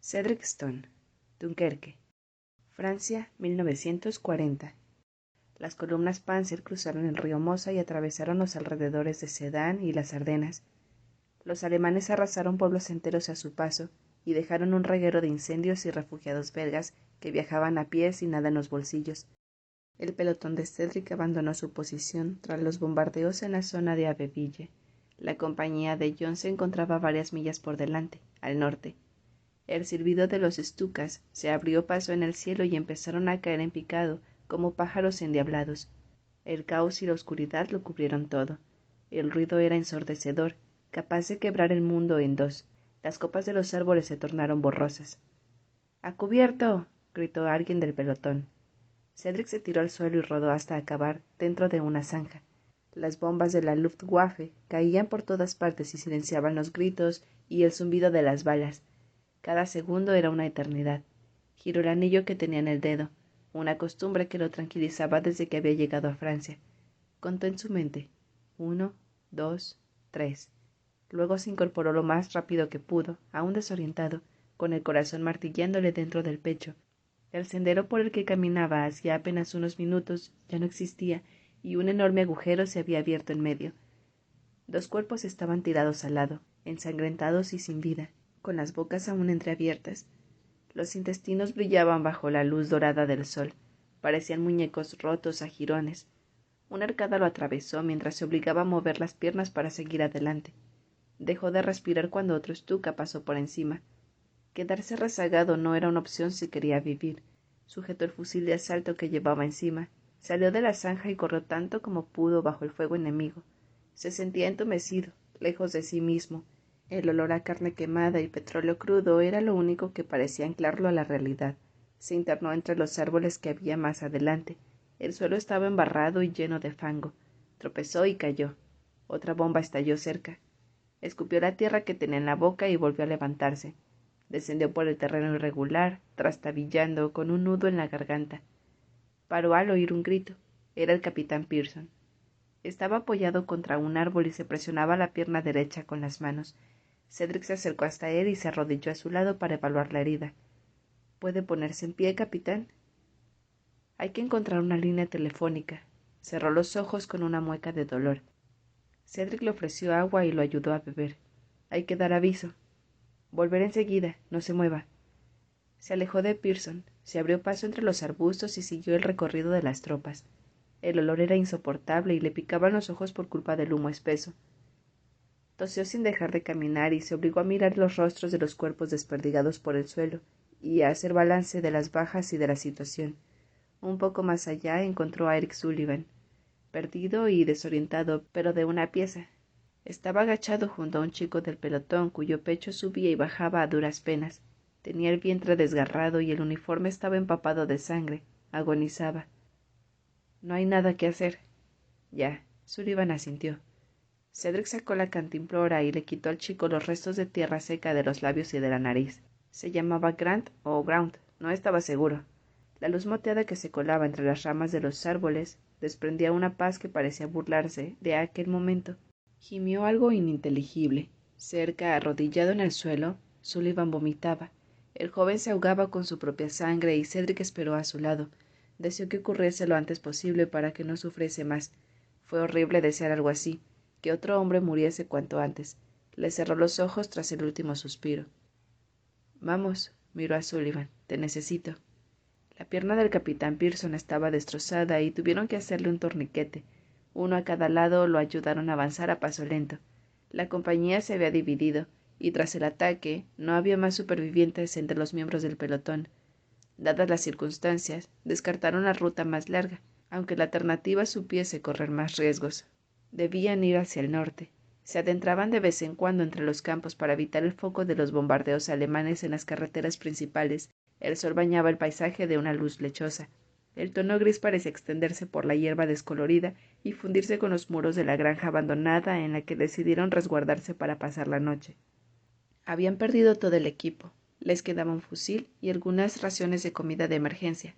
Cedric Stone, Dunkerque, Francia, 1940. Las columnas Panzer cruzaron el río Mosa y atravesaron los alrededores de Sedan y las Ardenas. Los alemanes arrasaron pueblos enteros a su paso y dejaron un reguero de incendios y refugiados belgas que viajaban a pie sin nada en los bolsillos. El pelotón de Cedric abandonó su posición tras los bombardeos en la zona de Abbeville. La compañía de John se encontraba varias millas por delante, al norte. El silbido de los Stukas se abrió paso en el cielo y empezaron a caer en picado como pájaros endiablados. El caos y la oscuridad lo cubrieron todo. El ruido era ensordecedor, capaz de quebrar el mundo en dos. Las copas de los árboles se tornaron borrosas. ¡A cubierto! Gritó alguien del pelotón. Cedric se tiró al suelo y rodó hasta acabar dentro de una zanja. Las bombas de la Luftwaffe caían por todas partes y silenciaban los gritos y el zumbido de las balas. Cada segundo era una eternidad. Giró el anillo que tenía en el dedo, una costumbre que lo tranquilizaba desde que había llegado a Francia. Contó en su mente: 1, 2, 3. Luego se incorporó lo más rápido que pudo, aún desorientado, con el corazón martillándole dentro del pecho. El sendero por el que caminaba hacía apenas unos minutos ya no existía, y un enorme agujero se había abierto en medio. Dos cuerpos estaban tirados al lado, ensangrentados y sin vida, con las bocas aún entreabiertas. Los intestinos brillaban bajo la luz dorada del sol. Parecían muñecos rotos a jirones. Una arcada lo atravesó mientras se obligaba a mover las piernas para seguir adelante. Dejó de respirar cuando otro Stuka pasó por encima. Quedarse rezagado no era una opción si quería vivir. Sujetó el fusil de asalto que llevaba encima. Salió de la zanja y corrió tanto como pudo bajo el fuego enemigo. Se sentía entumecido, lejos de sí mismo. El olor a carne quemada y petróleo crudo era lo único que parecía anclarlo a la realidad. Se internó entre los árboles que había más adelante. El suelo estaba embarrado y lleno de fango. Tropezó y cayó. Otra bomba estalló cerca. Escupió la tierra que tenía en la boca y volvió a levantarse. Descendió por el terreno irregular, trastabillando, con un nudo en la garganta. Paró al oír un grito. Era el capitán Pearson. Estaba apoyado contra un árbol y se presionaba la pierna derecha con las manos. Cedric se acercó hasta él y se arrodilló a su lado para evaluar la herida. —¿Puede ponerse en pie, capitán? Hay que encontrar una línea telefónica. Cerró los ojos con una mueca de dolor. Cedric le ofreció agua y lo ayudó a beber. Hay que dar aviso. Volveré enseguida. No se mueva. Se alejó de Pearson, se abrió paso entre los arbustos y siguió el recorrido de las tropas. El olor era insoportable y le picaban los ojos por culpa del humo espeso. Tosió sin dejar de caminar y se obligó a mirar los rostros de los cuerpos desperdigados por el suelo y a hacer balance de las bajas y de la situación. Un poco más allá encontró a Eric Sullivan, perdido y desorientado, pero de una pieza. Estaba agachado junto a un chico del pelotón cuyo pecho subía y bajaba a duras penas. Tenía el vientre desgarrado y el uniforme estaba empapado de sangre. Agonizaba. No hay nada que hacer. Ya, Sullivan asintió. Cedric sacó la cantimplora y le quitó al chico los restos de tierra seca de los labios y de la nariz. Se llamaba Grant o Ground, no estaba seguro. La luz moteada que se colaba entre las ramas de los árboles desprendía una paz que parecía burlarse de aquel momento. Gimió algo ininteligible. Cerca, arrodillado en el suelo, Sullivan vomitaba. El joven se ahogaba con su propia sangre y Cedric esperó a su lado. Deseó que ocurriese lo antes posible para que no sufriese más. Fue horrible desear algo así, que otro hombre muriese cuanto antes. Le cerró los ojos tras el último suspiro. —Vamos —miró a Sullivan—, te necesito. La pierna del capitán Pearson estaba destrozada y tuvieron que hacerle un torniquete. Uno a cada lado lo ayudaron a avanzar a paso lento. La compañía se había dividido, y tras el ataque no había más supervivientes entre los miembros del pelotón. Dadas las circunstancias, descartaron la ruta más larga, aunque la alternativa supiese correr más riesgos. Debían ir hacia el norte. Se adentraban de vez en cuando entre los campos para evitar el foco de los bombardeos alemanes en las carreteras principales. El sol bañaba el paisaje de una luz lechosa. El tono gris parecía extenderse por la hierba descolorida y fundirse con los muros de la granja abandonada en la que decidieron resguardarse para pasar la noche. Habían perdido todo el equipo. Les quedaba un fusil y algunas raciones de comida de emergencia.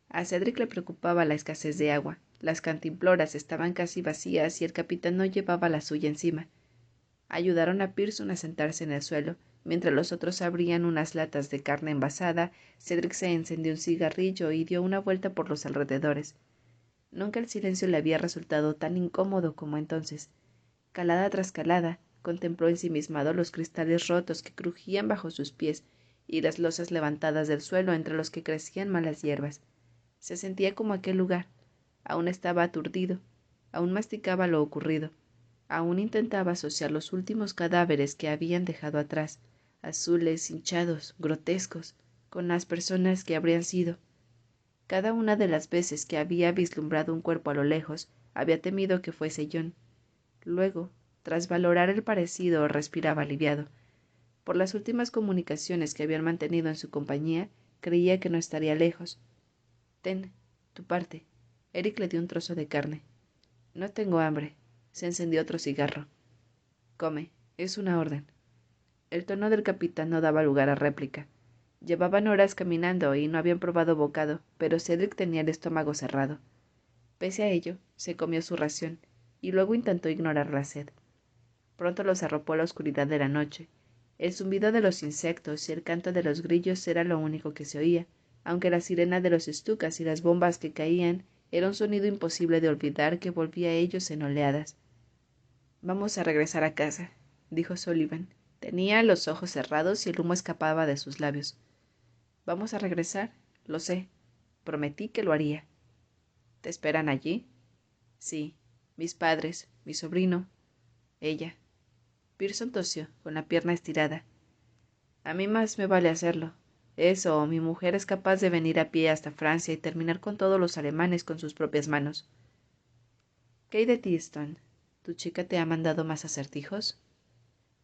A Cedric le preocupaba la escasez de agua. Las cantimploras estaban casi vacías y el capitán no llevaba la suya encima. Ayudaron a Pearson a sentarse en el suelo Mientras los otros abrían unas latas de carne envasada, Cedric se encendió un cigarrillo y dio una vuelta por los alrededores. Nunca el silencio le había resultado tan incómodo como entonces. Calada tras calada, contempló ensimismado los cristales rotos que crujían bajo sus pies y las losas levantadas del suelo entre los que crecían malas hierbas. Se sentía como aquel lugar. Aún estaba aturdido, aún masticaba lo ocurrido, aún intentaba asociar los últimos cadáveres que habían dejado atrás, azules, hinchados, grotescos, con las personas que habrían sido. Cada una de las veces que había vislumbrado un cuerpo a lo lejos, había temido que fuese John. Luego, tras valorar el parecido, respiraba aliviado. Por las últimas comunicaciones que habían mantenido en su compañía, creía que no estaría lejos. Ten, tu parte. Eric le dio un trozo de carne. No tengo hambre. Se encendió otro cigarro. Come, es una orden. El tono del capitán no daba lugar a réplica. Llevaban horas caminando y no habían probado bocado, pero Cedric tenía el estómago cerrado. Pese a ello, se comió su ración, y luego intentó ignorar la sed. Pronto los arropó la oscuridad de la noche. El zumbido de los insectos y el canto de los grillos era lo único que se oía, aunque la sirena de los estucas y las bombas que caían era un sonido imposible de olvidar que volvía a ellos en oleadas. «Vamos a regresar a casa», dijo Sullivan. Tenía los ojos cerrados y el humo escapaba de sus labios. «¿Vamos a regresar? Lo sé. Prometí que lo haría». «¿Te esperan allí?» «Sí. Mis padres, mi sobrino, ella». Pearson tosió, con la pierna estirada. «A mí más me vale hacerlo. Eso, o mi mujer es capaz de venir a pie hasta Francia y terminar con todos los alemanes con sus propias manos». «¿Qué hay de ti, Stone? ¿Tu chica te ha mandado más acertijos?»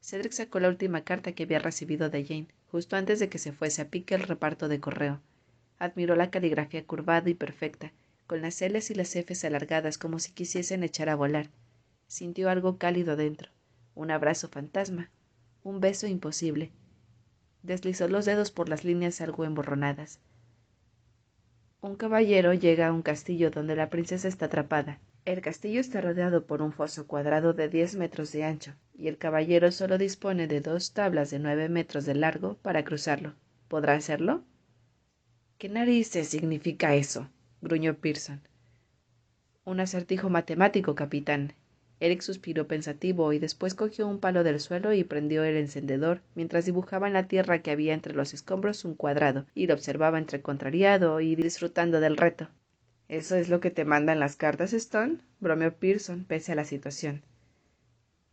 Cedric sacó la última carta que había recibido de Jane, justo antes de que se fuese a pique el reparto de correo. Admiró la caligrafía curvada y perfecta, con las L's y las F's alargadas como si quisiesen echar a volar. Sintió algo cálido dentro, un abrazo fantasma, un beso imposible. Deslizó los dedos por las líneas algo emborronadas. Un caballero llega a un castillo donde la princesa está atrapada. El castillo está rodeado por un foso cuadrado de 10 metros de ancho, y el caballero solo dispone de 2 tablas de 9 metros de largo para cruzarlo. ¿Podrá hacerlo? —¿Qué narices significa eso? —gruñó Pearson. —Un acertijo matemático, capitán. Eric suspiró pensativo y después cogió un palo del suelo y prendió el encendedor mientras dibujaba en la tierra que había entre los escombros un cuadrado, y lo observaba entre contrariado y disfrutando del reto. —¿Eso es lo que te mandan las cartas, Stone? —bromeó Pearson, pese a la situación.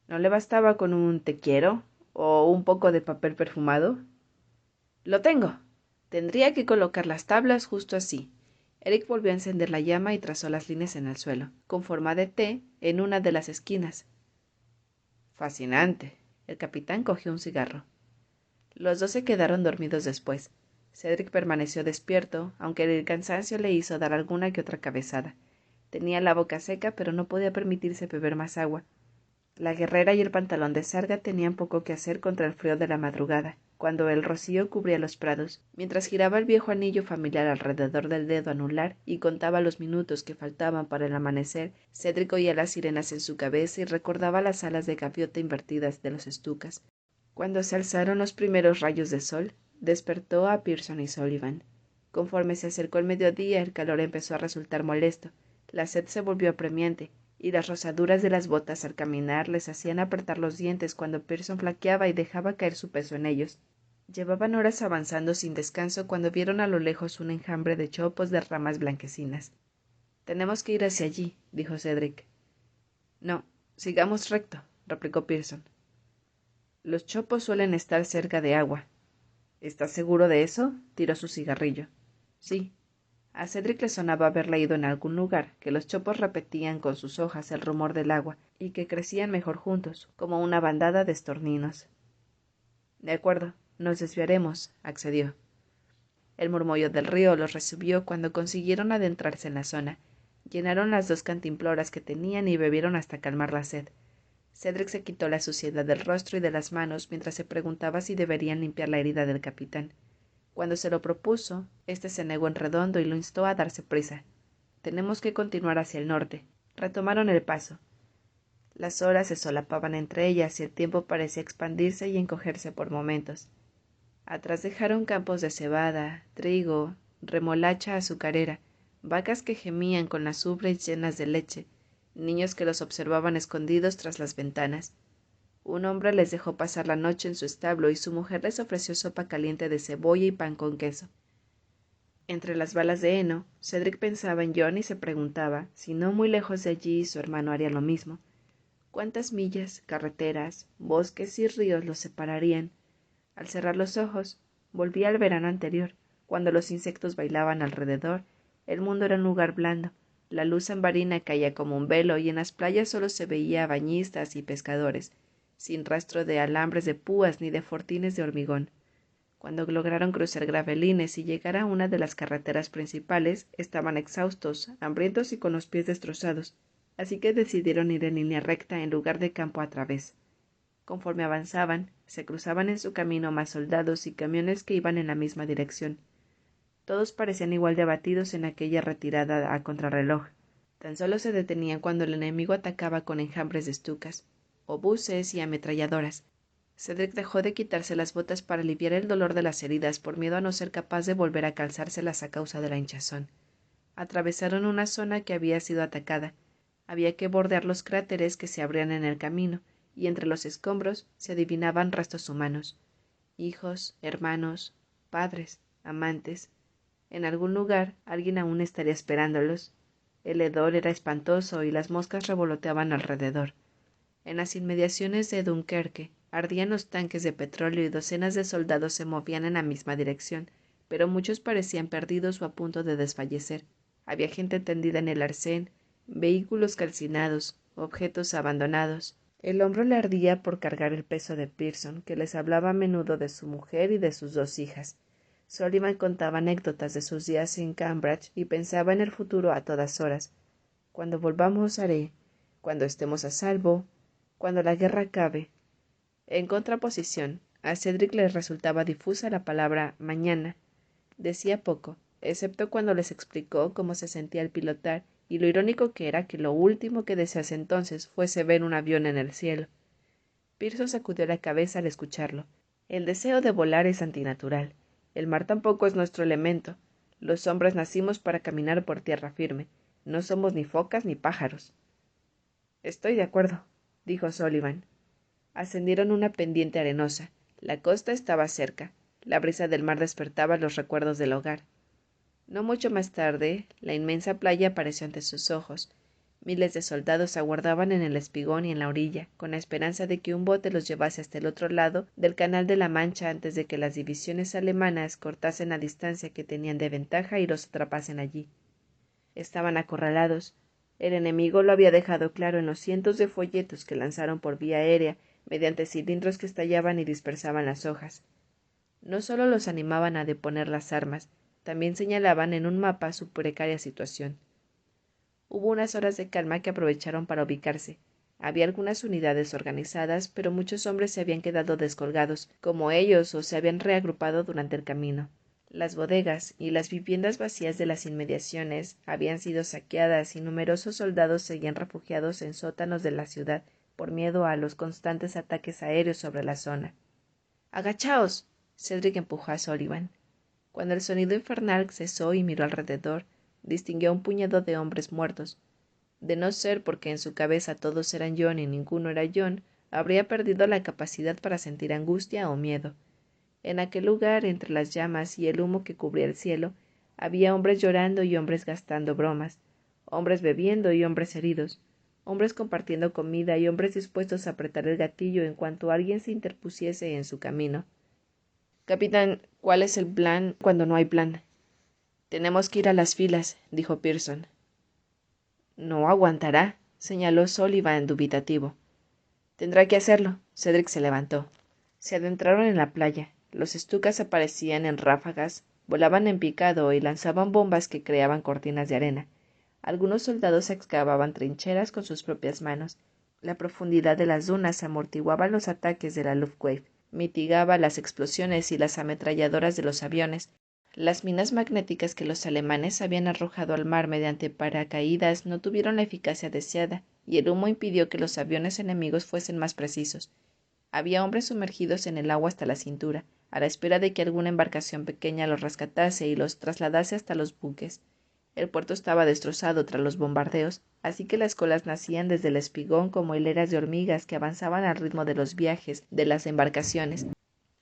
—¿No le bastaba con un te quiero? ¿O un poco de papel perfumado? —Lo tengo. Tendría que colocar las tablas justo así. Eric volvió a encender la llama y trazó las líneas en el suelo, con forma de T en una de las esquinas. —Fascinante. El capitán cogió un cigarro. Los dos se quedaron dormidos después. Cedric permaneció despierto, aunque el cansancio le hizo dar alguna que otra cabezada. Tenía la boca seca, pero no podía permitirse beber más agua. La guerrera y el pantalón de sarga tenían poco que hacer contra el frío de la madrugada, cuando el rocío cubría los prados. Mientras giraba el viejo anillo familiar alrededor del dedo anular y contaba los minutos que faltaban para el amanecer, Cedric oía las sirenas en su cabeza y recordaba las alas de gaviota invertidas de los estucas. Cuando se alzaron los primeros rayos de sol, despertó a Pearson y Sullivan. Conforme se acercó el mediodía, el calor empezó a resultar molesto, la sed se volvió apremiante, y las rozaduras de las botas al caminar les hacían apretar los dientes cuando Pearson flaqueaba y dejaba caer su peso en ellos. Llevaban horas avanzando sin descanso cuando vieron a lo lejos un enjambre de chopos de ramas blanquecinas. —Tenemos que ir hacia allí —dijo Cedric. —No, sigamos recto —replicó Pearson. Los chopos suelen estar cerca de agua. —¿Estás seguro de eso? Tiró su cigarrillo. —Sí. A Cedric le sonaba haber leído en algún lugar que los chopos repetían con sus hojas el rumor del agua y que crecían mejor juntos, como una bandada de estorninos. —De acuerdo, nos desviaremos —accedió. El murmullo del río los recibió cuando consiguieron adentrarse en la zona. Llenaron las 2 cantimploras que tenían y bebieron hasta calmar la sed. Cedric se quitó la suciedad del rostro y de las manos mientras se preguntaba si deberían limpiar la herida del capitán. Cuando se lo propuso, éste se negó en redondo y lo instó a darse prisa. —Tenemos que continuar hacia el norte. Retomaron el paso. Las horas se solapaban entre ellas y el tiempo parecía expandirse y encogerse por momentos. Atrás dejaron campos de cebada, trigo, remolacha azucarera, vacas que gemían con las ubres llenas de leche, niños que los observaban escondidos tras las ventanas. Un hombre les dejó pasar la noche en su establo y su mujer les ofreció sopa caliente de cebolla y pan con queso. Entre las balas de heno, Cedric pensaba en John y se preguntaba, si no muy lejos de allí su hermano haría lo mismo. ¿Cuántas millas, carreteras, bosques y ríos los separarían? Al cerrar los ojos, volvía al verano anterior, cuando los insectos bailaban alrededor. El mundo era un lugar blando. La luz ambarina caía como un velo y en las playas solo se veía bañistas y pescadores, sin rastro de alambres de púas ni de fortines de hormigón. Cuando lograron cruzar gravelines y llegar a una de las carreteras principales, estaban exhaustos, hambrientos y con los pies destrozados, así que decidieron ir en línea recta en lugar de campo a través. Conforme avanzaban, se cruzaban en su camino más soldados y camiones que iban en la misma dirección. Todos parecían igual de abatidos en aquella retirada a contrarreloj. Tan solo se detenían cuando el enemigo atacaba con enjambres de estucas, obuses y ametralladoras. Cedric dejó de quitarse las botas para aliviar el dolor de las heridas por miedo a no ser capaz de volver a calzárselas a causa de la hinchazón. Atravesaron una zona que había sido atacada. Había que bordear los cráteres que se abrían en el camino, y entre los escombros se adivinaban restos humanos. Hijos, hermanos, padres, amantes. En algún lugar alguien aún estaría esperándolos. El hedor era espantoso y las moscas revoloteaban alrededor. En las inmediaciones de Dunkerque ardían los tanques de petróleo y docenas de soldados se movían en la misma dirección, pero muchos parecían perdidos o a punto de desfallecer. Había gente tendida en el arcén, vehículos calcinados, objetos abandonados. El hombro le ardía por cargar el peso de Pearson, que les hablaba a menudo de su mujer y de sus 2 hijas. Sullivan contaba anécdotas de sus días en Cambridge y pensaba en el futuro a todas horas. Cuando volvamos haré, cuando estemos a salvo, cuando la guerra acabe. En contraposición, a Cedric le resultaba difusa la palabra mañana. Decía poco, excepto cuando les explicó cómo se sentía al pilotar y lo irónico que era que lo último que desease entonces fuese ver un avión en el cielo. Pearson sacudió la cabeza al escucharlo. El deseo de volar es antinatural. El mar tampoco es nuestro elemento. Los hombres nacimos para caminar por tierra firme. No somos ni focas ni pájaros. Estoy de acuerdo, dijo Sullivan. Ascendieron una pendiente arenosa. La costa estaba cerca. La brisa del mar despertaba los recuerdos del hogar. No mucho más tarde, la inmensa playa apareció ante sus ojos. Miles de soldados aguardaban en el espigón y en la orilla, con la esperanza de que un bote los llevase hasta el otro lado del Canal de la Mancha antes de que las divisiones alemanas cortasen la distancia que tenían de ventaja y los atrapasen allí. Estaban acorralados. El enemigo lo había dejado claro en los cientos de folletos que lanzaron por vía aérea mediante cilindros que estallaban y dispersaban las hojas. No solo los animaban a deponer las armas, también señalaban en un mapa su precaria situación. Hubo unas horas de calma que aprovecharon para ubicarse. Había algunas unidades organizadas, pero muchos hombres se habían quedado descolgados, como ellos, o se habían reagrupado durante el camino. Las bodegas y las viviendas vacías de las inmediaciones habían sido saqueadas y numerosos soldados seguían refugiados en sótanos de la ciudad por miedo a los constantes ataques aéreos sobre la zona. —¡Agachaos! Cedric empujó a Sullivan. Cuando el sonido infernal cesó y miró alrededor, distinguió a un puñado de hombres muertos. De no ser porque en su cabeza todos eran John y ninguno era John, habría perdido la capacidad para sentir angustia o miedo. En aquel lugar, entre las llamas y el humo que cubría el cielo, había hombres llorando y hombres gastando bromas, hombres bebiendo y hombres heridos, hombres compartiendo comida y hombres dispuestos a apretar el gatillo en cuanto alguien se interpusiese en su camino. —Capitán, ¿cuál es el plan cuando no hay plan? —Tenemos que ir a las filas —dijo Pearson. —No aguantará —señaló Sullivan dubitativo. —Tendrá que hacerlo. Cedric se levantó. Se adentraron en la playa. Los estucas aparecían en ráfagas, volaban en picado y lanzaban bombas que creaban cortinas de arena. Algunos soldados excavaban trincheras con sus propias manos. La profundidad de las dunas amortiguaba los ataques de la Luftwaffe, mitigaba las explosiones y las ametralladoras de los aviones. Las minas magnéticas que los alemanes habían arrojado al mar mediante paracaídas no tuvieron la eficacia deseada, y el humo impidió que los aviones enemigos fuesen más precisos. Había hombres sumergidos en el agua hasta la cintura, a la espera de que alguna embarcación pequeña los rescatase y los trasladase hasta los buques. El puerto estaba destrozado tras los bombardeos, así que las colas nacían desde el espigón como hileras de hormigas que avanzaban al ritmo de los viajes de las embarcaciones.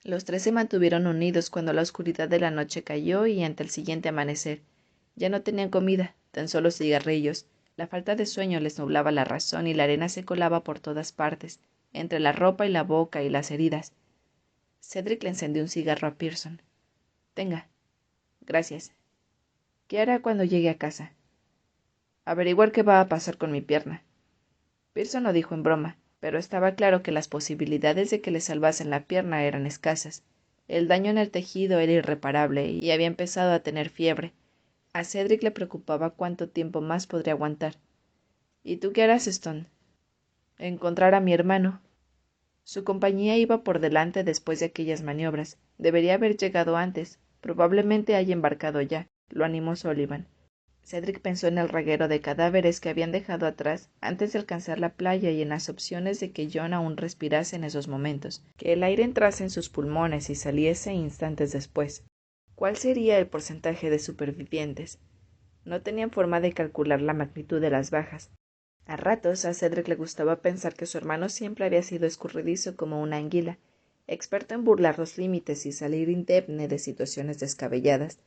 Los tres se mantuvieron unidos cuando la oscuridad de la noche cayó y ante el siguiente amanecer. Ya no tenían comida, tan solo cigarrillos. La falta de sueño les nublaba la razón y la arena se colaba por todas partes, entre la ropa y la boca y las heridas. Cedric le encendió un cigarro a Pearson. Tenga. Gracias. ¿Qué hará cuando llegue a casa? Averiguar qué va a pasar con mi pierna. Pearson lo dijo en broma, pero estaba claro que las posibilidades de que le salvasen la pierna eran escasas. El daño en el tejido era irreparable y había empezado a tener fiebre. A Cedric le preocupaba cuánto tiempo más podría aguantar. ¿Y tú qué harás, Stone? Encontrar a mi hermano. Su compañía iba por delante después de aquellas maniobras. Debería haber llegado antes. Probablemente haya embarcado ya, lo animó Sullivan. Cedric pensó en el reguero de cadáveres que habían dejado atrás antes de alcanzar la playa y en las opciones de que John aún respirase en esos momentos, que el aire entrase en sus pulmones y saliese instantes después. ¿Cuál sería el porcentaje de supervivientes? No tenían forma de calcular la magnitud de las bajas. A ratos a Cedric le gustaba pensar que su hermano siempre había sido escurridizo como una anguila, experto en burlar los límites y salir indemne de situaciones descabelladas.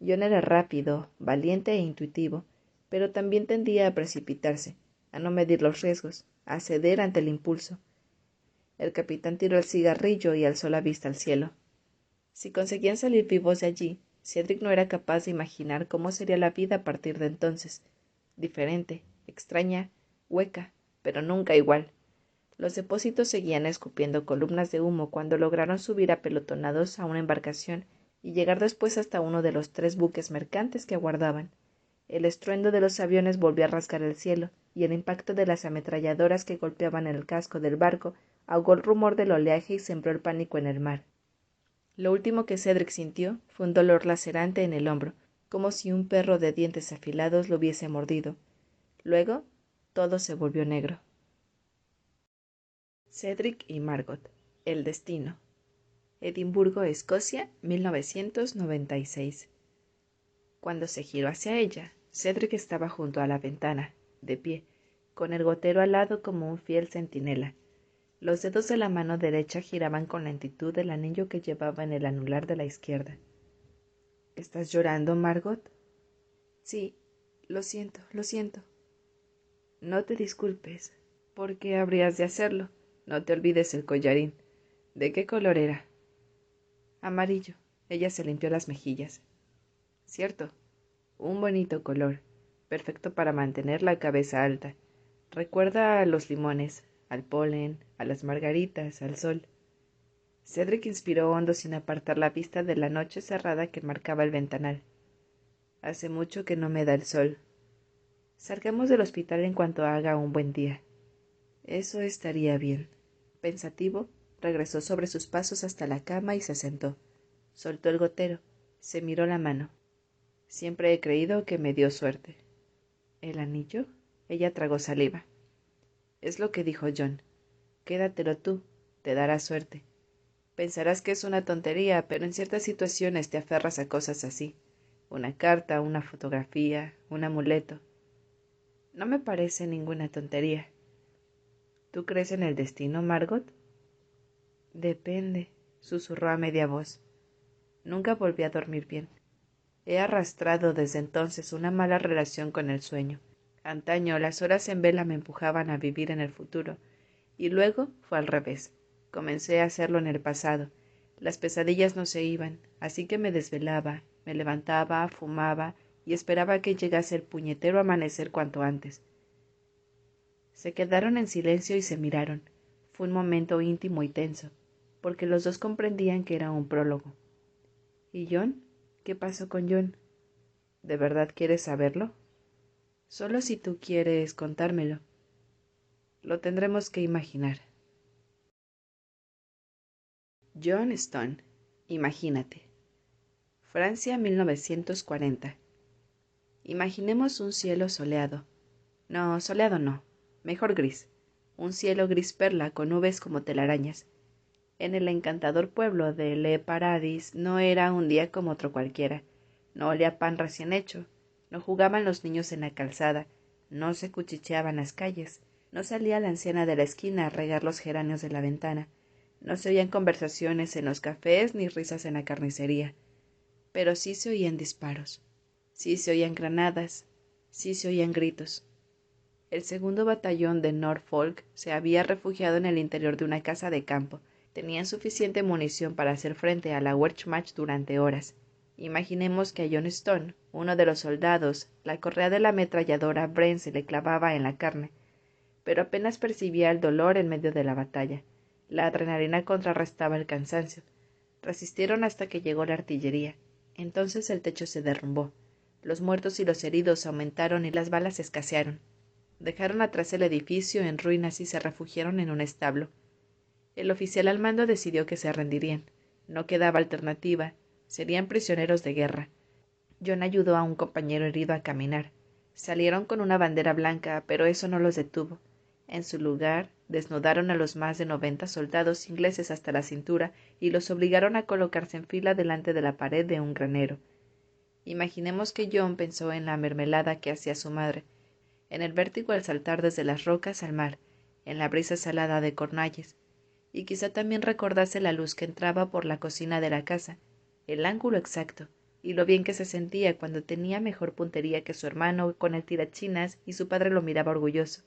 John era rápido, valiente e intuitivo, pero también tendía a precipitarse, a no medir los riesgos, a ceder ante el impulso. El capitán tiró el cigarrillo y alzó la vista al cielo. Si conseguían salir vivos de allí, Cedric no era capaz de imaginar cómo sería la vida a partir de entonces. Diferente, extraña, hueca, pero nunca igual. Los depósitos seguían escupiendo columnas de humo cuando lograron subir apelotonados a una embarcación y llegar después hasta uno de los 3 buques mercantes que aguardaban. El estruendo de los aviones volvió a rasgar el cielo, y el impacto de las ametralladoras que golpeaban el casco del barco ahogó el rumor del oleaje y sembró el pánico en el mar. Lo último que Cedric sintió fue un dolor lacerante en el hombro, como si un perro de dientes afilados lo hubiese mordido. Luego, todo se volvió negro. Cedric y Margot. El destino. Edimburgo, Escocia, 1996. Cuando se giró hacia ella, Cedric estaba junto a la ventana, de pie, con el gotero al lado como un fiel centinela. Los dedos de la mano derecha giraban con lentitud el anillo que llevaba en el anular de la izquierda. ¿Estás llorando, Margot? Sí, lo siento, lo siento. No te disculpes. ¿Por qué habrías de hacerlo? No te olvides el collarín. ¿De qué color era? Amarillo. Ella se limpió las mejillas. Cierto, un bonito color, perfecto para mantener la cabeza alta. Recuerda a los limones, al polen, a las margaritas, al sol. Cedric inspiró hondo sin apartar la vista de la noche cerrada que marcaba el ventanal. Hace mucho que no me da el sol. Salgamos del hospital en cuanto haga un buen día. Eso estaría bien. Pensativo, regresó sobre sus pasos hasta la cama y se sentó. Soltó el gotero. Se miró la mano. Siempre he creído que me dio suerte. ¿El anillo? Ella tragó saliva. Es lo que dijo John. Quédatelo tú. Te dará suerte. Pensarás que es una tontería, pero en ciertas situaciones te aferras a cosas así. Una carta, una fotografía, un amuleto. No me parece ninguna tontería. ¿Tú crees en el destino, Margot? Depende, susurró a media voz. Nunca volví a dormir bien. He arrastrado desde entonces una mala relación con el sueño. Antaño las horas en vela me empujaban a vivir en el futuro, y luego fue al revés. Comencé a hacerlo en el pasado. Las pesadillas no se iban, así que me desvelaba, me levantaba, fumaba y esperaba que llegase el puñetero amanecer cuanto antes. Se quedaron en silencio y se miraron. Fue un momento íntimo y tenso, porque los dos comprendían que era un prólogo. ¿Y John? ¿Qué pasó con John? ¿De verdad quieres saberlo? Solo si tú quieres contármelo. Lo tendremos que imaginar. John Stone, imagínate. Francia, 1940. Imaginemos un cielo soleado. No, soleado no. Mejor gris. Un cielo gris perla con nubes como telarañas. En el encantador pueblo de Le Paradis no era un día como otro cualquiera. No olía pan recién hecho. No jugaban los niños en la calzada. No se cuchicheaban las calles. No salía la anciana de la esquina a regar los geranios de la ventana. No se oían conversaciones en los cafés ni risas en la carnicería. Pero sí se oían disparos. Sí se oían granadas. Sí se oían gritos. El segundo batallón de Norfolk se había refugiado en el interior de una casa de campo. Tenían suficiente munición para hacer frente a la Wehrmacht durante horas. Imaginemos que a John Stone, uno de los soldados, la correa de la ametralladora Bren se le clavaba en la carne, pero apenas percibía el dolor en medio de la batalla. La adrenalina contrarrestaba el cansancio. Resistieron hasta que llegó la artillería. Entonces el techo se derrumbó. Los muertos y los heridos aumentaron y las balas escasearon. Dejaron atrás el edificio en ruinas y se refugiaron en un establo. El oficial al mando decidió que se rendirían. No quedaba alternativa. Serían prisioneros de guerra. John ayudó a un compañero herido a caminar. Salieron con una bandera blanca, pero eso no los detuvo. En su lugar, desnudaron a los más de 90 soldados ingleses hasta la cintura y los obligaron a colocarse en fila delante de la pared de un granero. Imaginemos que John pensó en la mermelada que hacía su madre, en el vértigo al saltar desde las rocas al mar, en la brisa salada de Cornualles, y quizá también recordase la luz que entraba por la cocina de la casa, el ángulo exacto, y lo bien que se sentía cuando tenía mejor puntería que su hermano con el tirachinas y su padre lo miraba orgulloso.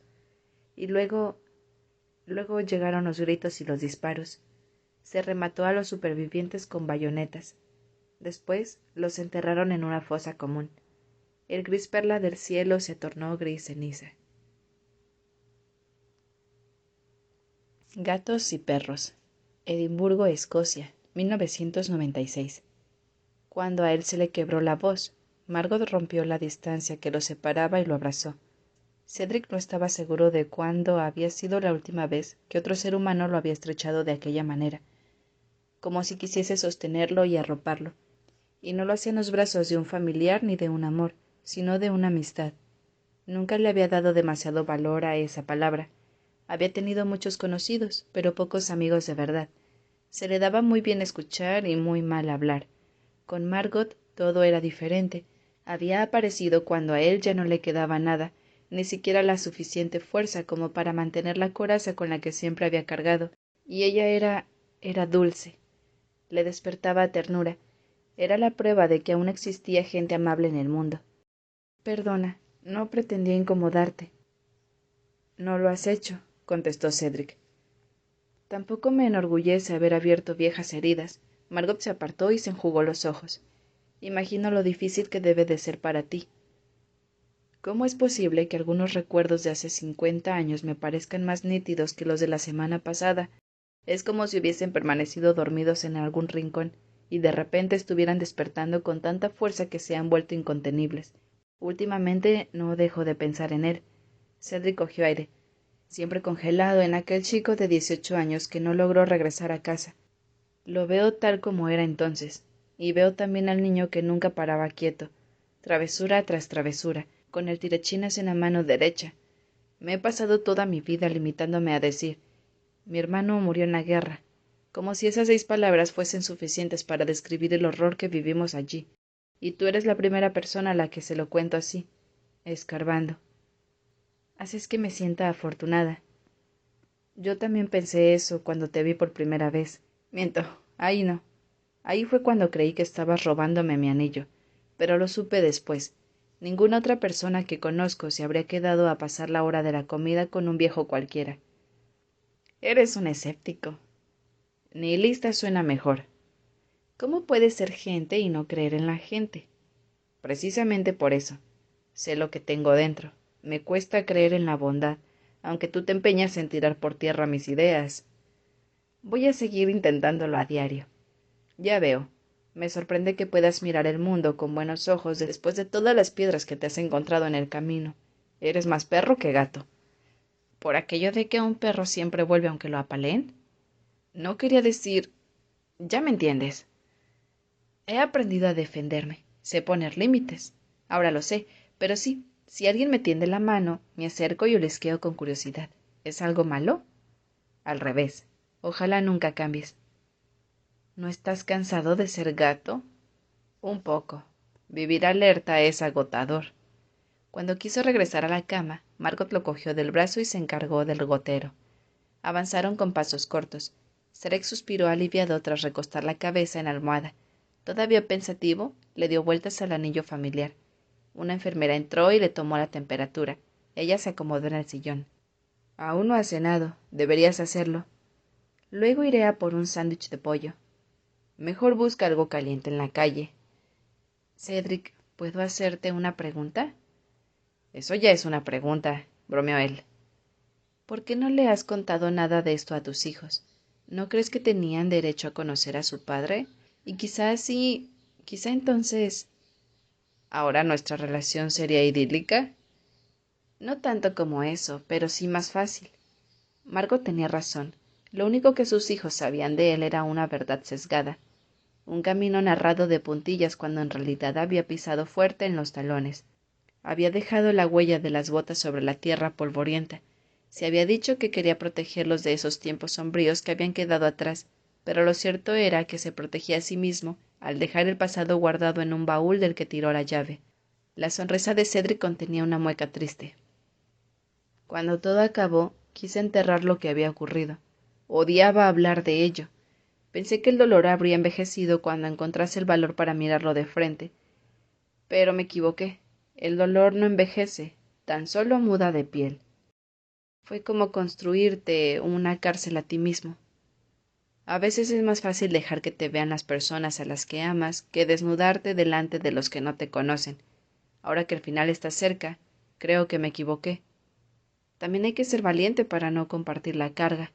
Y luego llegaron los gritos y los disparos. Se remató a los supervivientes con bayonetas. Después los enterraron en una fosa común. El gris perla del cielo se tornó gris ceniza. Gatos y perros. Edimburgo, Escocia, 1996. Cuando a él se le quebró la voz, Margot rompió la distancia que los separaba y lo abrazó. Cedric no estaba seguro de cuándo había sido la última vez que otro ser humano lo había estrechado de aquella manera, como si quisiese sostenerlo y arroparlo. Y no lo hacía en los brazos de un familiar ni de un amor, sino de una amistad. Nunca le había dado demasiado valor a esa palabra. Había tenido muchos conocidos, pero pocos amigos de verdad. Se le daba muy bien escuchar y muy mal hablar. Con Margot todo era diferente. Había aparecido cuando a él ya no le quedaba nada, ni siquiera la suficiente fuerza como para mantener la coraza con la que siempre había cargado, y ella era dulce. Le despertaba ternura. Era la prueba de que aún existía gente amable en el mundo. Perdona, no pretendía incomodarte. No lo has hecho, contestó Cedric. Tampoco me enorgullece haber abierto viejas heridas. Margot se apartó y se enjugó los ojos. Imagino lo difícil que debe de ser para ti. ¿Cómo es posible que algunos recuerdos de hace 50 años me parezcan más nítidos que los de la semana pasada? Es como si hubiesen permanecido dormidos en algún rincón y de repente estuvieran despertando con tanta fuerza que se han vuelto incontenibles. Últimamente no dejo de pensar en él. Cedric cogió aire, siempre congelado en aquel chico de 18 años que no logró regresar a casa. Lo veo tal como era entonces, y veo también al niño que nunca paraba quieto, travesura tras travesura, con el tirachinas en la mano derecha. Me he pasado toda mi vida limitándome a decir, mi hermano murió en la guerra, como si esas 6 palabras fuesen suficientes para describir el horror que vivimos allí, y tú eres la primera persona a la que se lo cuento así, escarbando. Haces que me sienta afortunada. Yo también pensé eso cuando te vi por primera vez. Miento, ahí no. Ahí fue cuando creí que estabas robándome mi anillo, pero lo supe después. Ninguna otra persona que conozco se habría quedado a pasar la hora de la comida con un viejo cualquiera. Eres un escéptico. Nihilista suena mejor. ¿Cómo puedes ser gente y no creer en la gente? Precisamente por eso. Sé lo que tengo dentro. Me cuesta creer en la bondad, aunque tú te empeñas en tirar por tierra mis ideas. Voy a seguir intentándolo a diario. Ya veo. Me sorprende que puedas mirar el mundo con buenos ojos después de todas las piedras que te has encontrado en el camino. Eres más perro que gato. ¿Por aquello de que un perro siempre vuelve aunque lo apaleen? No quería decir... Ya me entiendes. He aprendido a defenderme. Sé poner límites. Ahora lo sé, pero sí, si alguien me tiende la mano, me acerco y olisqueo con curiosidad. ¿Es algo malo? Al revés. Ojalá nunca cambies. ¿No estás cansado de ser gato? Un poco. Vivir alerta es agotador. Cuando quiso regresar a la cama, Margot lo cogió del brazo y se encargó del gotero. Avanzaron con pasos cortos. Cedric suspiró aliviado tras recostar la cabeza en la almohada. Todavía pensativo, le dio vueltas al anillo familiar. Una enfermera entró y le tomó la temperatura. Ella se acomodó en el sillón. Aún no has cenado. Deberías hacerlo. Luego iré a por un sándwich de pollo. Mejor busca algo caliente en la calle. Cedric, ¿puedo hacerte una pregunta? Eso ya es una pregunta, bromeó él. ¿Por qué no le has contado nada de esto a tus hijos? ¿No crees que tenían derecho a conocer a su padre? Y quizá así, quizá entonces... ¿Ahora nuestra relación sería idílica? No tanto como eso, pero sí más fácil. Margot tenía razón. Lo único que sus hijos sabían de él era una verdad sesgada. Un camino narrado de puntillas cuando en realidad había pisado fuerte en los talones. Había dejado la huella de las botas sobre la tierra polvorienta. Se había dicho que quería protegerlos de esos tiempos sombríos que habían quedado atrás, pero lo cierto era que se protegía a sí mismo al dejar el pasado guardado en un baúl del que tiró la llave. La sonrisa de Cedric contenía una mueca triste. Cuando todo acabó, quise enterrar lo que había ocurrido. Odiaba hablar de ello. Pensé que el dolor habría envejecido cuando encontrase el valor para mirarlo de frente. Pero me equivoqué. El dolor no envejece, tan solo muda de piel. Fue como construirte una cárcel a ti mismo. A veces es más fácil dejar que te vean las personas a las que amas que desnudarte delante de los que no te conocen. Ahora que el final está cerca, creo que me equivoqué. También hay que ser valiente para no compartir la carga.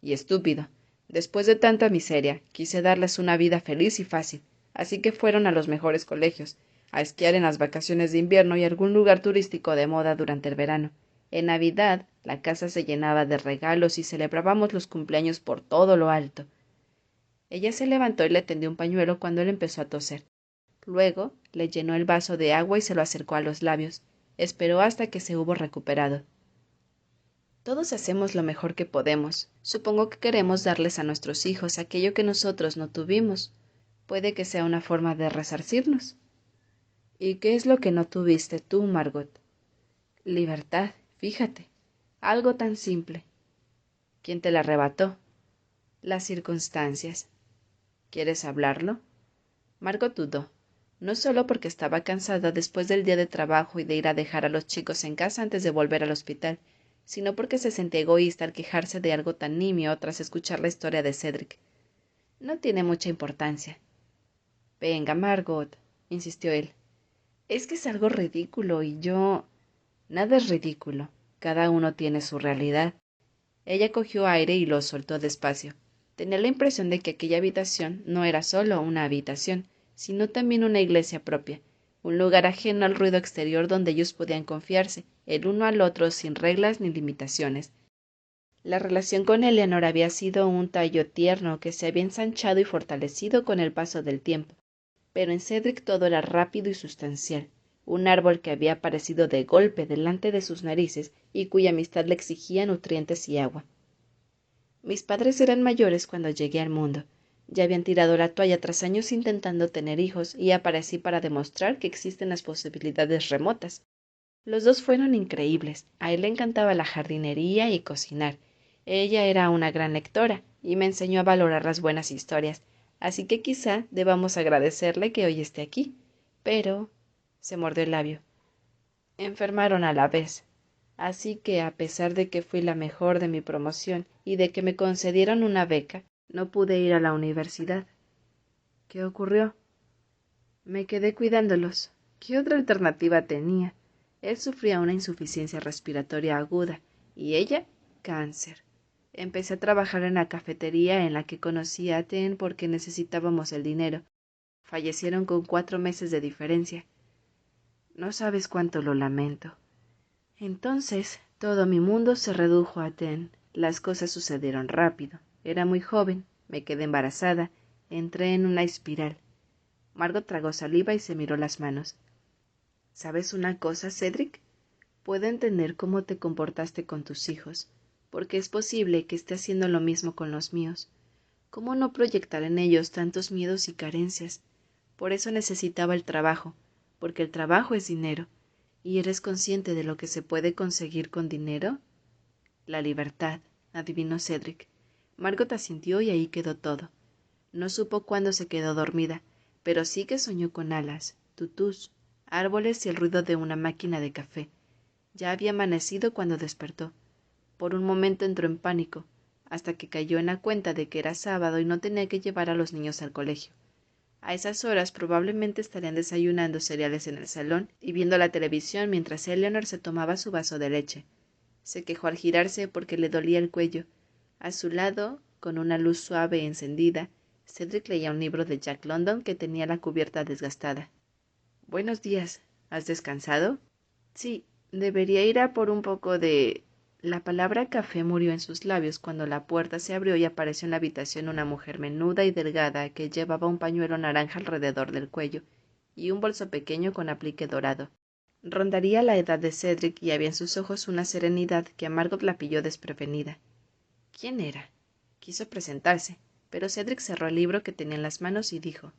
Y estúpido. Después de tanta miseria, quise darles una vida feliz y fácil, así que fueron a los mejores colegios, a esquiar en las vacaciones de invierno y a algún lugar turístico de moda durante el verano. En Navidad, la casa se llenaba de regalos y celebrábamos los cumpleaños por todo lo alto. Ella se levantó y le tendió un pañuelo cuando él empezó a toser. Luego le llenó el vaso de agua y se lo acercó a los labios. Esperó hasta que se hubo recuperado. Todos hacemos lo mejor que podemos. Supongo que queremos darles a nuestros hijos aquello que nosotros no tuvimos. Puede que sea una forma de resarcirnos. ¿Y qué es lo que no tuviste tú, Margot? Libertad, fíjate. Algo tan simple. ¿Quién te la arrebató? Las circunstancias. ¿Quieres hablarlo? Margot dudó. No solo porque estaba cansada después del día de trabajo y de ir a dejar a los chicos en casa antes de volver al hospital, sino porque se sentía egoísta al quejarse de algo tan nimio tras escuchar la historia de Cedric. No tiene mucha importancia. Venga, Margot, insistió él. Es que es algo ridículo y yo... Nada es ridículo. Cada uno tiene su realidad. Ella cogió aire y lo soltó despacio. Tenía la impresión de que aquella habitación no era solo una habitación, sino también una iglesia propia, un lugar ajeno al ruido exterior donde ellos podían confiarse, el uno al otro sin reglas ni limitaciones. La relación con Eleanor había sido un tallo tierno que se había ensanchado y fortalecido con el paso del tiempo, pero en Cedric todo era rápido y sustancial, un árbol que había aparecido de golpe delante de sus narices y cuya amistad le exigía nutrientes y agua. Mis padres eran mayores cuando llegué al mundo. Ya habían tirado la toalla tras años intentando tener hijos y aparecí para demostrar que existen las posibilidades remotas. Los dos fueron increíbles. A él le encantaba la jardinería y cocinar. Ella era una gran lectora y me enseñó a valorar las buenas historias, así que quizá debamos agradecerle que hoy esté aquí. Pero... se mordió el labio. Enfermaron a la vez. Así que, a pesar de que fui la mejor de mi promoción y de que me concedieron una beca, no pude ir a la universidad. ¿Qué ocurrió? Me quedé cuidándolos. ¿Qué otra alternativa tenía? Él sufría una insuficiencia respiratoria aguda y ella, cáncer. Empecé a trabajar en la cafetería en la que conocí a Ten porque necesitábamos el dinero. Fallecieron con 4 meses de diferencia. No sabes cuánto lo lamento. Entonces, todo mi mundo se redujo a Ten. Las cosas sucedieron rápido. Era muy joven, me quedé embarazada, entré en una espiral. Margot tragó saliva y se miró las manos. ¿Sabes una cosa, Cedric? Puedo entender cómo te comportaste con tus hijos, porque es posible que esté haciendo lo mismo con los míos. ¿Cómo no proyectar en ellos tantos miedos y carencias? Por eso necesitaba el trabajo, porque el trabajo es dinero. ¿Y eres consciente de lo que se puede conseguir con dinero? La libertad, adivinó Cedric. Margot asintió y ahí quedó todo. No supo cuándo se quedó dormida, pero sí que soñó con alas, tutús, árboles y el ruido de una máquina de café. Ya había amanecido cuando despertó. Por un momento entró en pánico, hasta que cayó en la cuenta de que era sábado y no tenía que llevar a los niños al colegio. A esas horas probablemente estarían desayunando cereales en el salón y viendo la televisión mientras Eleanor se tomaba su vaso de leche. Se quejó al girarse porque le dolía el cuello. A su lado, con una luz suave encendida, Cedric leía un libro de Jack London que tenía la cubierta desgastada. «Buenos días. ¿Has descansado?» «Sí. Debería ir a por un poco de...» La palabra café murió en sus labios cuando la puerta se abrió y apareció en la habitación una mujer menuda y delgada que llevaba un pañuelo naranja alrededor del cuello y un bolso pequeño con aplique dorado. Rondaría la edad de Cedric y había en sus ojos una serenidad que a Margot la pilló desprevenida. ¿Quién era? Quiso presentarse, pero Cedric cerró el libro que tenía en las manos y dijo: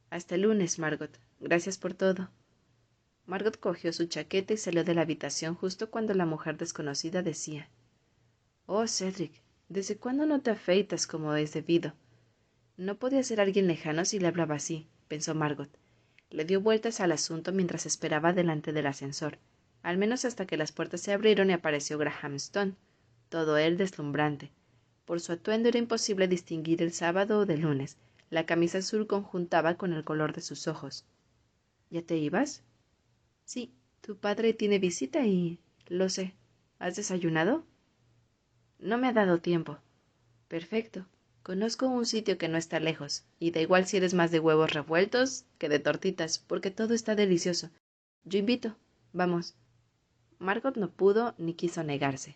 «Hasta el lunes, Margot. Gracias por todo». Margot cogió su chaqueta y salió de la habitación justo cuando la mujer desconocida decía: «Oh, Cedric, ¿desde cuándo no te afeitas como es debido?» No podía ser alguien lejano si le hablaba así, pensó Margot. Le dio vueltas al asunto mientras esperaba delante del ascensor, al menos hasta que las puertas se abrieron y apareció Graham Stone, todo él deslumbrante. Por su atuendo era imposible distinguir el sábado o del lunes. La camisa azul conjuntaba con el color de sus ojos. ¿Ya te ibas? Sí, tu padre tiene visita y... Lo sé. ¿Has desayunado? No me ha dado tiempo. Perfecto. Conozco un sitio que no está lejos, y da igual si eres más de huevos revueltos que de tortitas, porque todo está delicioso. Yo invito. Vamos. Margot no pudo ni quiso negarse.